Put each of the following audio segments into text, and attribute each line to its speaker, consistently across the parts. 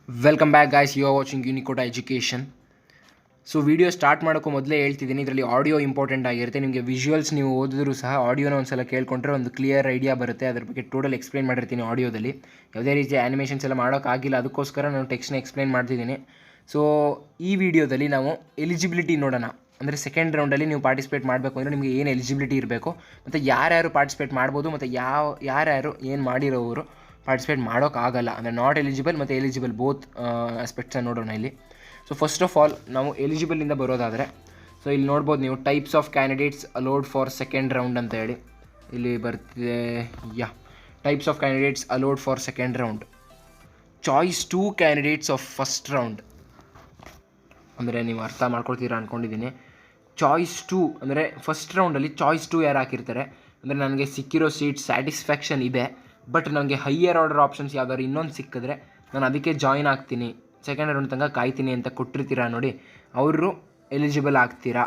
Speaker 1: Welcome back guys, you are watching Unicota education. So video start ಮಾಡೋಕ್ಕೂ ಮೊದಲೇ ಹೇಳ್ತಿದ್ದೀನಿ, ಇದರಲ್ಲಿ ಆಡಿಯೋ ಇಂಪಾರ್ಟೆಂಟ್ ಆಗಿರುತ್ತೆ. ನಿಮಗೆ ವಿಜುವಲ್ಸ್ ನೀವು ಓದಿದ್ರು ಸಹ ಆಡಿಯೋನ ಒಂದು ಸಲ ಕೇಳ್ಕೊಂಡ್ರೆ ಒಂದು ಕ್ಲಿಯರ್ ಐಡಿಯಾ ಬರುತ್ತೆ. ಅದ್ರ ಬಗ್ಗೆ ಟೋಟಲ್ ಎಕ್ಸ್ಪ್ಲೈನ್ ಮಾಡಿರ್ತೀನಿ ಆಡಿಯೋದಲ್ಲಿ. ಯಾವುದೇ ರೀತಿಯ ಆ್ಯನಿಮೇಷನ್ಸ್ ಎಲ್ಲ ಮಾಡೋಕ್ಕಾಗಿಲ್ಲ, ಅದಕ್ಕೋಸ್ಕರ ನಾನು ಟೆಕ್ಸ್ಟ್ನ ಎಕ್ಸ್ಪ್ಲೈನ್ ಮಾಡ್ತಿದ್ದೀನಿ. ಸೊ ಈ ವಿಡಿಯೋದಲ್ಲಿ ನಾವು ಎಲಿಜಿಬಿಲಿಟಿ ನೋಡೋಣ. ಅಂದರೆ ಸೆಕೆಂಡ್ ರೌಂಡಲ್ಲಿ ನೀವು ಪಾರ್ಟಿಸಿಪೇಟ್ ಮಾಡಬೇಕು ಅಂದರೆ ನಿಮಗೆ ಏನು ಎಲಿಜಿಬಿಲಿಟಿ ಇರಬೇಕು, ಮತ್ತು ಯಾರ್ಯಾರು ಪಾರ್ಟಿಸಿಪೇಟ್ ಮಾಡ್ಬೋದು, ಮತ್ತು ಯಾರ್ಯಾರು ಏನು ಮಾಡಿರೋರು ಪಾರ್ಟಿಸಿಪೇಟ್ ಮಾಡೋಕ್ಕಾಗಲ್ಲ, ಅಂದರೆ ನಾಟ್ ಎಲಿಜಿಬಲ್ ಮತ್ತು ಎಲಿಜಿಬಲ್ ಬೋತ್ ಆಸ್ಪೆಕ್ಟ್ಸನ್ನು ನೋಡೋಣ ಇಲ್ಲಿ. ಸೊ ಫಸ್ಟ್ ಆಫ್ ಆಲ್ ನಾವು ಎಲಿಜಿಬಲಿಂದ ಬರೋದಾದರೆ, ಸೊ ಇಲ್ಲಿ ನೋಡ್ಬೋದು ನೀವು types of candidates allowed for second round ಅಂತ ಹೇಳಿ ಇಲ್ಲಿ ಬರ್ತಿದೆ. Types of candidates allowed for second round. Choice 2 candidates of first round ಅಂದರೆ ನೀವು ಅರ್ಥ ಮಾಡ್ಕೊಳ್ತೀರಾ ಅಂದ್ಕೊಂಡಿದ್ದೀನಿ. ಚಾಯ್ಸ್ 2 ಅಂದರೆ ಫಸ್ಟ್ ರೌಂಡಲ್ಲಿ ಚಾಯ್ಸ್ 2 ಯಾರು ಹಾಕಿರ್ತಾರೆ ಅಂದರೆ ನನಗೆ ಸಿಕ್ಕಿರೋ ಸೀಟ್ ಸ್ಯಾಟಿಸ್ಫ್ಯಾಕ್ಷನ್ ಇದೆ, ಬಟ್ ನನಗೆ ಹೈಯರ್ ಆರ್ಡರ್ ಆಪ್ಷನ್ಸ್ ಯಾವ್ದಾದ್ರು ಇನ್ನೊಂದು ಸಿಕ್ಕಿದ್ರೆ ನಾನು ಅದಕ್ಕೆ ಜಾಯ್ನ್ ಆಗ್ತೀನಿ, ಸೆಕೆಂಡ್ ರೌಂಡ್ ತನಕ ಕಾಯ್ತೀನಿ ಅಂತ ಕೊಟ್ಟಿರ್ತೀರಾ ನೋಡಿ, ಅವರು ಎಲಿಜಿಬಲ್ ಆಗ್ತೀರಾ.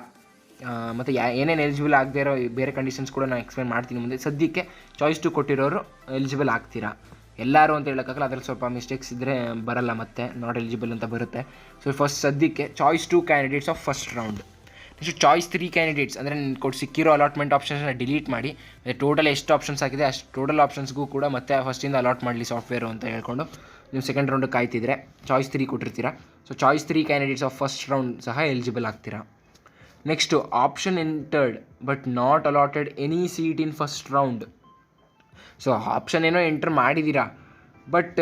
Speaker 1: ಮತ್ತು ಏನೇನು ಎಲಿಜಿಬಲ್ ಆಗದೇ ಇರೋ ಬೇರೆ ಕಂಡೀಷನ್ಸ್ ಕೂಡ ನಾನು ಎಕ್ಸ್ಪ್ಲೇನ್ ಮಾಡ್ತೀನಿ ಮುಂದೆ. ಸದ್ಯಕ್ಕೆ ಚಾಯ್ಸ್ 2 ಕೊಟ್ಟಿರೋರು ಎಲಿಜಿಬಲ್ ಆಗ್ತೀರಾ. ಎಲ್ಲರೂ ಅಂತ ಹೇಳೋಕ್ಕಾಗಲ್ಲ, ಅದ್ರಲ್ಲಿ ಸ್ವಲ್ಪ ಮಿಸ್ಟೇಕ್ಸ್ ಇದ್ದರೆ ಬರಲ್ಲ, ಮತ್ತೆ ನಾಟ್ ಎಲಿಜಿಬಲ್ ಅಂತ ಬರುತ್ತೆ. ಸೊ ಫಸ್ಟ್ ಸದ್ಯಕ್ಕೆ choice 2 candidates of first round. Next choice 3 candidates ಅಂದರೆ ಸಿಕ್ಕಿರೋ ಅಲಾಟ್ಮೆಂಟ್ ಆಪ್ಷನ್ಸ್ನ ಡಿಲೀಟ್ ಮಾಡಿ, ಟೋಟಲ್ ಎಷ್ಟು ಆಪ್ಷನ್ಸ್ ಆಗಿದೆ ಅಷ್ಟು ಟೋಟಲ್ ಆಪ್ಷನ್ಸ್ಗೂ ಕೂಡ ಮತ್ತೆ ಫಸ್ಟಿಂದ ಅಲಾಟ್ ಮಾಡಲಿ ಸಾಫ್ಟ್ವೇರು ಅಂತ ಹೇಳ್ಕೊಂಡು ನೀವು ಸೆಕೆಂಡ್ ರೌಂಡಿಗೆ ಕಾಯ್ತಿದ್ರೆ ಚಾಯ್ಸ್ 3 ಕೊಟ್ಟಿರ್ತೀರಾ. So choice 3 candidates of first round ಸಹ ಎಲಿಜಿಬಲ್ ಆಗ್ತೀರಾ. Next option entered but not allotted any seat in first round. So option ಏನೋ ಎಂಟರ್ ಮಾಡಿದ್ದೀರಾ, ಬಟ್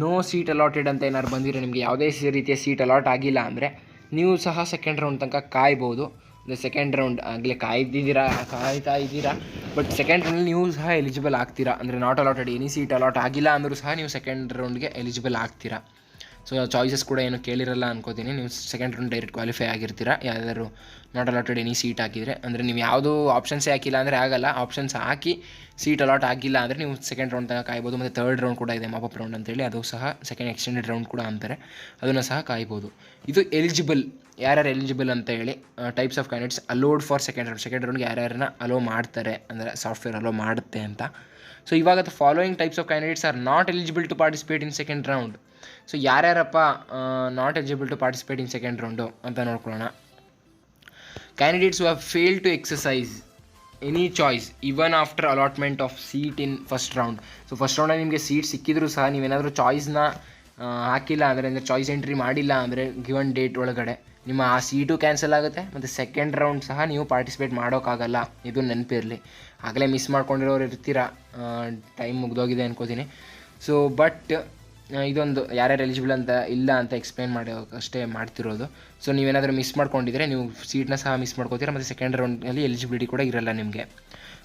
Speaker 1: ನೋ ಸೀಟ್ ಅಲಾಟೆಡ್ ಅಂತ ಏನಾದ್ರು ಬಂದಿರೋ, ನಿಮಗೆ ಯಾವುದೇ ರೀತಿಯ ಸೀಟ್ ಅಲಾಟ್ ಆಗಿಲ್ಲ ಅಂದರೆ ನೀವು ಸಹ ಸೆಕೆಂಡ್ ರೌಂಡ್ ತನಕ ಕಾಯ್ಬೋದು. ಅಂದರೆ ಸೆಕೆಂಡ್ ರೌಂಡ್ ಆಗಲೇ ಕಾಯ್ತಾ ಇದ್ದೀರಾ, ಬಟ್ ಸೆಕೆಂಡ್ ರೌಂಡಲ್ಲಿ ನೀವು ಸಹ ಎಲಿಜಿಬಲ್ ಆಗ್ತೀರಾ. ಅಂದರೆ not allotted any seat allot ಆಗಿಲ್ಲ ಅಂದರೂ ಸಹ ನೀವು ಸೆಕೆಂಡ್ ರೌಂಡ್ಗೆ ಎಲಿಜಿಬಲ್ ಆಗ್ತೀರಾ. ಸೊ ಚಾಯ್ಸಸ್ ಕೂಡ ಏನು ಕೇಳಿರಲ್ಲ ಅನ್ಕೋತೀನಿ, ನೀವು ಸೆಕೆಂಡ್ ರೌಂಡ್ ಡೈರೆಕ್ಟ್ ಕ್ವಾಲಿಫೈ ಆಗಿರ್ತೀರಾ ಯಾವ್ದಾದ್ರು ನಾಟ್ ಅಲಾಟೆಡ್ ಎನಿ ಸೀಟ್ ಹಾಕಿದರೆ. ಅಂದರೆ ನೀವು ಯಾವುದೂ ಆಪ್ಷನ್ಸೇ ಹಾಕಿಲ್ಲ ಅಂದರೆ ಆಗಲ್ಲ, ಆಪ್ಷನ್ಸ್ ಹಾಕಿ ಸೀಟ್ ಅಲಾಟ್ ಆಗಿಲ್ಲ ಅಂದರೆ ನೀವು ಸೆಕೆಂಡ್ ರೌಂಡ್ ತನಕ ಕಾಯ್ಬೋದು. ಮತ್ತು ಥರ್ಡ್ ರೌಂಡ್ ಕೂಡ ಇದೆ, ಮಾಪಪ್ ರೌಂಡ್ ಅಂತೇಳಿ, ಅದು ಸಹ ಸೆಕೆಂಡ್ ಎಕ್ಸ್ಟೆಂಡೆಡ್ ರೌಂಡ್ ಕೂಡ ಅಂತಾರೆ, ಅದನ್ನು ಸಹ ಕಾಯ್ಬೋದು. ಇದು ಎಲಿಜಿಬಲ್, ಯಾರ್ಯಾರು ಎಲಿಜಿಬಲ್ ಅಂತ ಹೇಳಿ types of candidates allowed for second ರೌಂಡ್ಗೆ ಯಾರ್ಯಾರನ್ನ ಅಲೋ ಮಾಡ್ತಾರೆ, ಅಂದರೆ ಸಾಫ್ಟ್ವೇರ್ ಅಲೋ ಮಾಡುತ್ತೆ ಅಂತ. ಸೊ ಇವಾಗ the following types of candidates are not eligible to participate in second round. So ಯಾರ್ಯಾರಪ್ಪ not eligible to participate in second round ಅಂತ ನೋಡ್ಕೊಳ್ಳೋಣ. Candidates who have fail to exercise any choice even after allotment of seat in first round. So first ರೌಂಡಲ್ಲಿ ನಿಮಗೆ seat ಸಿಕ್ಕಿದ್ರು ಸಹ ನೀವೇನಾದರೂ ಚಾಯ್ಸ್ನ ಹಾಕಿಲ್ಲ ಅಂದರೆ ಚಾಯ್ಸ್ ಎಂಟ್ರಿ ಮಾಡಿಲ್ಲ ಅಂದರೆ ಗಿವನ್ ಡೇಟ್ ಒಳಗಡೆ ನಿಮ್ಮ ಆ ಸೀಟು ಕ್ಯಾನ್ಸಲ್ ಆಗುತ್ತೆ, ಮತ್ತು ಸೆಕೆಂಡ್ ರೌಂಡ್ ಸಹ ನೀವು ಪಾರ್ಟಿಸಿಪೇಟ್ ಮಾಡೋಕ್ಕಾಗಲ್ಲ, ಇದು ನೆನಪಿರಲಿ. ಆಗಲೇ ಮಿಸ್ ಮಾಡ್ಕೊಂಡಿರೋರು ಇರ್ತೀರಾ, ಟೈಮ್ ಮುಗ್ದೋಗಿದೆ ಅನ್ಕೋತೀನಿ. ಸೊ ಬಟ್ ಇದೊಂದು ಯಾರ್ಯಾರು ಎಲಿಜಿಬಲ್ ಅಂತ ಇಲ್ಲ ಅಂತ ಎಕ್ಸ್ಪ್ಲೇನ್ ಅಷ್ಟೇ ಮಾಡ್ತಿರೋದು. ಸೊ ನೀವೇನಾದರೂ ಮಿಸ್ ಮಾಡ್ಕೊಂಡಿದ್ರೆ ನೀವು ಸೀಟ್ನ ಸಹ ಮಿಸ್ ಮಾಡ್ಕೋತೀರಾ, ಮತ್ತು ಸೆಕೆಂಡ್ ರೌಂಡಲ್ಲಿ ಎಲಿಜಿಬಿಲಿಟಿ ಕೂಡ ಇರಲ್ಲ ನಿಮಗೆ.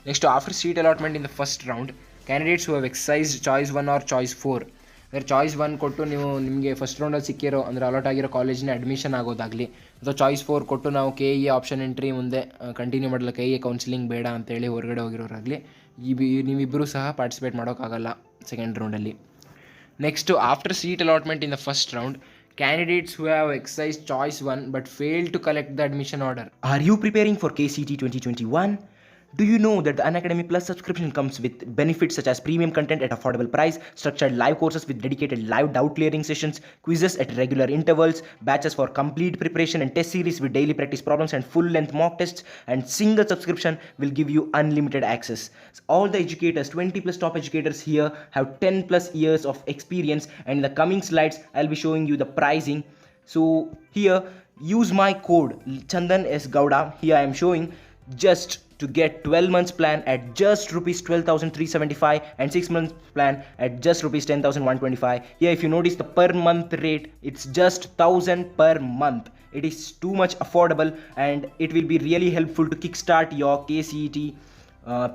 Speaker 1: Next after seat allotment in the first round, candidates who have ಎಕ್ಸೈಸ್ ಚಾಯ್ಸ್ 1 ಆರ್ ಚಾಯ್ಸ್ 4. ಅಂದರೆ ಚಾಯ್ಸ್ 1 ಕೊಟ್ಟು ನೀವು ನಿಮಗೆ ಫಸ್ಟ್ ರೌಂಡಲ್ಲಿ ಸಿಕ್ಕಿರೋ ಅಂದರೆ ಅಲಾಟ್ ಆಗಿರೋ ಕಾಲೇಜಿನ ಅಡ್ಮಿಷನ್ ಆಗೋದಾಗಲಿ, ಅಥವಾ ಚಾಯ್ಸ್ 4 ಕೊಟ್ಟು ನಾವು KE ಆಪ್ಷನ್ ಎಂಟ್ರಿ ಮುಂದೆ ಕಂಟಿನ್ಯೂ ಮಾಡಲ್ಲ, KE ಕೌನ್ಸಿಲಿಂಗ್ ಬೇಡ ಅಂತೇಳಿ ಹೊರಗಡೆ ಹೋಗಿರೋರಾಗಲಿ, ನೀವಿಬ್ಬರೂ ಸಹ ಪಾರ್ಟಿಸಿಪೇಟ್ ಮಾಡೋಕ್ಕಾಗಲ್ಲ ಸೆಕೆಂಡ್ ರೌಂಡಲ್ಲಿ. Next after seat allotment in the first round, candidates who have exercised choice 1 but failed to collect the admission order.
Speaker 2: Are you preparing for KCET 2021? Do you know that the Unacademy Plus subscription comes with benefits such as premium content at affordable price, structured live courses with dedicated live doubt clearing sessions, quizzes at regular intervals, batches for complete preparation and test series with daily practice problems and full length mock tests, and single subscription will give you unlimited access. All the educators, 20 plus top educators here have 10 plus years of experience, and in the coming slides I'll be showing you the pricing. So here use my code Chandan S Gowda. Here I am showing just to get 12 months plan at just rupees 12,375 and 6 months plan at just rupees 10,125. Here if you notice the per month rate, it's just 1,000 per month. It is too much affordable, and it will be really helpful to kickstart your KCET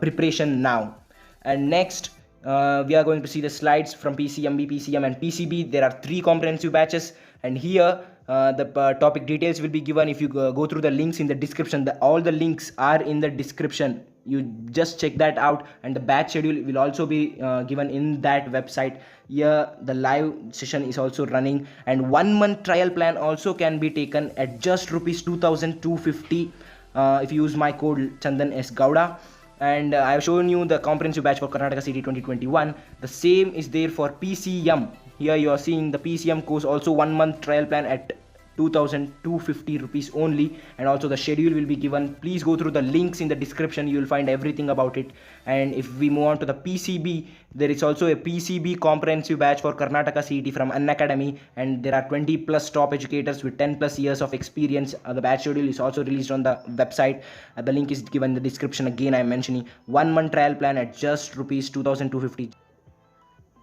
Speaker 2: preparation now. And next we are going to see the slides from PCMB, PCM and PCB. There are 3 comprehensive batches, and here the topic details will be given if you go through the links in the description. All the links are in the description. You just check that out, and the batch schedule will also be given in that website. Here the live session is also running, and 1 month trial plan also can be taken at just rupees 2,250 if you use my code Chandan S Gowda. And I have shown you the comprehensive batch for Karnataka CT 2021. The same is there for PCM. Here you are seeing the PCM course, also 1 month trial plan at 2,250 rupees only, and also the schedule will be given. Please go through the links in the description, you will find everything about it. And if we move on to the PCB, there is also a PCB comprehensive batch for Karnataka CET from Unacademy, and there are 20 plus top educators with 10 plus years of experience. The batch schedule is also released on the website. The link is given in the description. Again, I am mentioning 1 month trial plan at just rupees 2,250.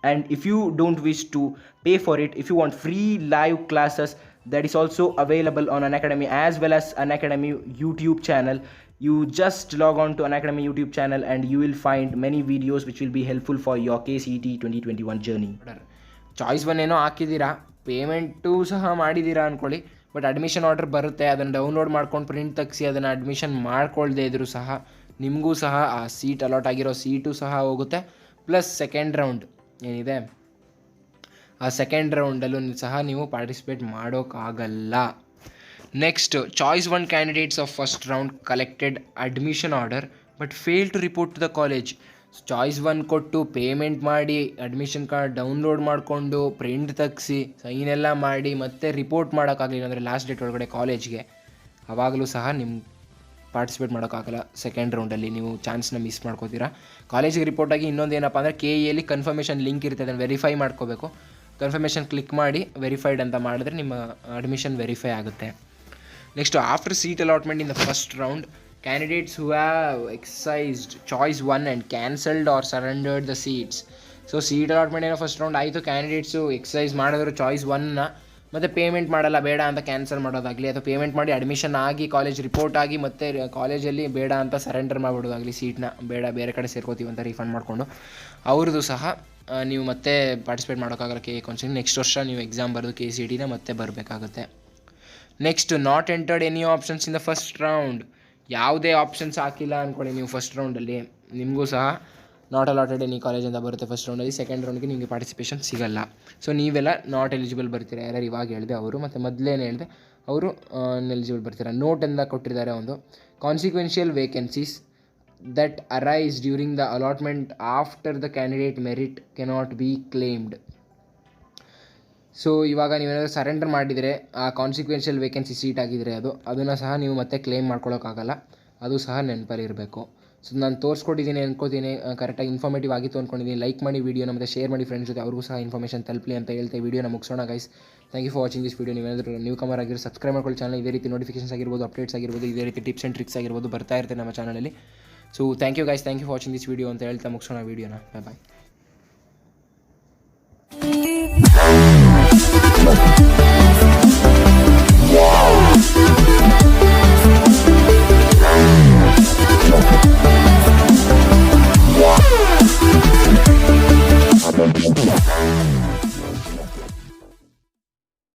Speaker 2: And if you don't wish to pay for it, if you want free live classes, that is also available on Unacademy as well as Unacademy YouTube channel. You just log on to Unacademy YouTube channel and you will find many videos which will be helpful for your KCET 2021 journey.
Speaker 1: Choice one ಏನೋ ಹಾಕಿದ್ದೀರಾ, payment ಸಹ ಮಾಡಿದ್ದೀರಾ ಅಂದ್ಕೊಳ್ಳಿ, but admission order ಬರುತ್ತೆ, ಅದನ್ನು download ಮಾಡ್ಕೊಂಡು print ತೆಗಿಸಿ ಅದನ್ನು admission ಮಾಡ್ಕೊಳ್ದೇ ಇದ್ರೂ ಸಹ ನಿಮಗೂ ಸಹ ಆ ಸೀಟ್ ಅಲಾಟ್ ಆಗಿರೋ ಸೀಟು ಸಹ ಹೋಗುತ್ತೆ. ಪ್ಲಸ್ ಸೆಕೆಂಡ್ ರೌಂಡ್ ಏನಿದೆ ಆ ಸೆಕೆಂಡ್ ರೌಂಡಲ್ಲೂ ಸಹ ನೀವು ಪಾರ್ಟಿಸಿಪೇಟ್ ಮಾಡೋಕ್ಕಾಗಲ್ಲ. Next, choice one candidates of first round collected admission order but fail to report to the college. Choice one ಕೊಟ್ಟು ಪೇಮೆಂಟ್ ಮಾಡಿ ಅಡ್ಮಿಷನ್ ಕಾರ್ಡ್ ಡೌನ್ಲೋಡ್ ಮಾಡಿಕೊಂಡು ಪ್ರಿಂಟ್ ತೆಗ್ಸಿ ಸೈನೆಲ್ಲ ಮಾಡಿ ಮತ್ತೆ ರಿಪೋರ್ಟ್ ಮಾಡೋಕ್ಕಾಗಲಿಲ್ಲ ಅಂದರೆ ಲಾಸ್ಟ್ ಡೇಟ್ ಒಳಗಡೆ ಕಾಲೇಜ್ಗೆ, ಆವಾಗಲೂ ಸಹ ನಿಮ್ಮ ಪಾರ್ಟಿಸಿಪೇಟ್ ಮಾಡೋಕ್ಕಾಗಲ್ಲ. ಸೆಕೆಂಡ್ ರೌಂಡಲ್ಲಿ ನೀವು ಚಾನ್ಸ್ನ ಮಿಸ್ ಮಾಡ್ಕೋತೀರಾ. ಕಾಲೇಜಿಗೆ ರಿಪೋರ್ಟ್ ಆಗಿ ಇನ್ನೊಂದು ಏನಪ್ಪ ಅಂದರೆ KEಯಲ್ಲಿ ಕನ್ಫರ್ಮೇಷನ್ ಲಿಂಕ್ ಇರುತ್ತೆ, ಅದನ್ನು ವೆರಿಫೈ ಮಾಡ್ಕೋಬೇಕು. ಕನ್ಫರ್ಮೇಷನ್ ಕ್ಲಿಕ್ ಮಾಡಿ ವೆರಿಫೈಡ್ ಅಂತ ಮಾಡಿದ್ರೆ ನಿಮ್ಮ ಅಡ್ಮಿಷನ್ ವೆರಿಫೈ ಆಗುತ್ತೆ. Next, after seat allotment in the first round, candidates who have exercised choice one and cancelled or surrendered the seats. So seat allotment ಏನೋ first round ಆಯಿತು, candidates exercise ಮಾಡಿದ್ರು choice ಒನ್ನ, ಮತ್ತು payment ಮಾಡಲ್ಲ ಬೇಡ ಅಂತ cancel ಮಾಡೋದಾಗಲಿ, ಅಥವಾ ಪೇಮೆಂಟ್ ಮಾಡಿ ಅಡ್ಮಿಷನ್ ಆಗಿ ಕಾಲೇಜ್ ರಿಪೋರ್ಟ್ ಆಗಿ ಮತ್ತು ಕಾಲೇಜಲ್ಲಿ ಬೇಡ ಅಂತ ಸರೆಂಡರ್ ಮಾಡಿಬಿಡೋದಾಗಲಿ, ಸೀಟ್ನ ಬೇಡ ಬೇರೆ ಕಡೆ ಸೇರ್ಕೋತೀವಿ ಅಂತ ರೀಫಂಡ್ ಮಾಡಿಕೊಂಡು, ಅವ್ರದ್ದು ಸಹ ನೀವು ಮತ್ತೆ ಪಾರ್ಟಿಸಿಪೇಟ್ ಮಾಡೋಕ್ಕಾಗಲ್ಲ KE ಕೌನ್ಸಿಲಿಂಗ್. ನೆಕ್ಸ್ಟ್ ವರ್ಷ ನೀವು ಎಕ್ಸಾಮ್ ಬರೆದು KCETನ ಮತ್ತೆ ಬರಬೇಕಾಗುತ್ತೆ. Next, not entered any options in the first round. ಯಾವುದೇ ಆಪ್ಷನ್ಸ್ ಹಾಕಿಲ್ಲ ಅಂದ್ಕೊಳ್ಳಿ ನೀವು ಫಸ್ಟ್ ರೌಂಡಲ್ಲಿ, ನಿಮಗೂ ಸಹ ನಾಟ್ ಅಲಾಟೆಡ್ ಎನಿ ಕಾಲೇಜ್ ಅಂತ ಬರುತ್ತೆ ಫಸ್ಟ್ ರೌಂಡಲ್ಲಿ. ಸೆಕೆಂಡ್ ರೌಂಡ್ಗೆ ನಿಮಗೆ ಪಾರ್ಟಿಸಿಪೇಷನ್ ಸಿಗಲ್ಲ. ಸೊ ನೀವೆಲ್ಲ ನಾಟ್ ಎಲಿಜಿಬಲ್ ಬರ್ತೀರಾ. ಯಾರ್ಯಾರು ಇವಾಗ ಹೇಳಿದೆ ಅವರು, ಮತ್ತು ಮೊದಲೇನು ಹೇಳಿದೆ ಅವರು ಎಲಿಜಿಬಲ್ ಬರ್ತೀರಾ. ನೋಟ್ ಅಂತ ಕೊಟ್ಟಿದ್ದಾರೆ ಒಂದು, consequential vacancies that arise during the allotment after the candidate merit cannot be claimed. So ಇವಾಗ ನೀವೇನಾದರೂ ಸರೆಂಡರ್ ಮಾಡಿದರೆ ಆ ಕಾನ್ಸಿಕ್ವೆನ್ಷಿಯಲ್ ವೇಕೆನ್ಸಿ ಸೀಟ್ ಆಗಿದ್ರೆ ಅದನ್ನು ಸಹ ನೀವು ಮತ್ತೆ ಕ್ಲೇಮ್ ಮಾಡ್ಕೊಳ್ಳೋಕ್ಕಾಗಲ್ಲ, ಅದು ಸಹ ನೆನಪಲ್ಲಿರಬೇಕು. ಸೊ ನಾನು ತೋರಿಸ್ಕೊಟ್ಟಿದ್ದೀನಿ ಅನ್ಕೋತೀನಿ, ಕರೆಕ್ಟಾಗಿ ಇನ್ಫಾರ್ಮೇಟಿವ್ ಆಗಿತ್ತು ಅಂದ್ಕೊಂಡಿದ್ದೀನಿ. ಲೈಕ್ ಮಾಡಿ ವೀಡಿಯೋನ ಮತ್ತು ಶೇರ್ ಮಾಡಿ ಫ್ರೆಂಡ್ಸ್ ಜೊತೆ, ಅವ್ರಿಗೂ ಸಹ ಇನ್ಫಾರ್ಮೇಷನ್ ತಲುಪಲಿ ಅಂತ ಹೇಳ್ತಾ ವೀಡಿಯೋನ ಮುಗಿಸೋಣ guys. Thank you for watching this video. ನೀವೇನಾದರೂ ನ್ಯೂ ಕಮರ್ ಆಗಿರೋ ಸಬ್ಸ್ಕ್ರೈಬ್ ಮಾಡ್ಕೊಳ್ಳಿ ಚಾನಲ್. ಇದೇ ರೀತಿ ನೋಟಿಫಿಕೇಷನ್ಸ್ ಆಗಿರ್ಬೋದು, ಅಪ್ಡೇಟ್ಸ್ ಆಗಿರ್ಬೋದು, ಇದೇ ರೀತಿ ಟಿಪ್ಸ್ ಆ್ಯಂಡ್ ಟ್ರಿಕ್ಸ್ ಆಗಿರ್ಬೋದು ಬರ್ತಾ ಇರುತ್ತೆ ನಮ್ಮ ಚಾನಲಲ್ಲಿ. So thank you guys, thank you for watching this video ಅಂತ ಹೇಳ್ತಾ ಮುಗಿಸೋಣ ವೀಡಿಯೋನ. ಬಾಯ್.